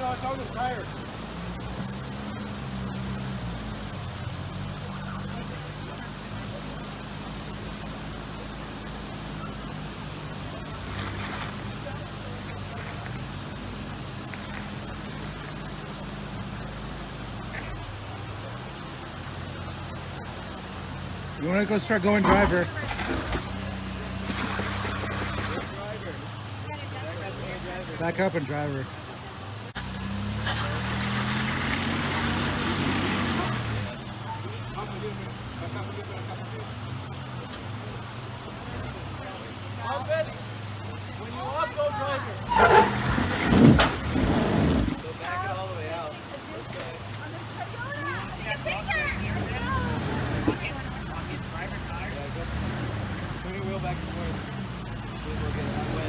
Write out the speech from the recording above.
no, it's on the tire. You want to go start going driver? Back up and driver. I'm ready. When you up, go driver. So back it all the way out. Okay. Turn your wheel back and forth.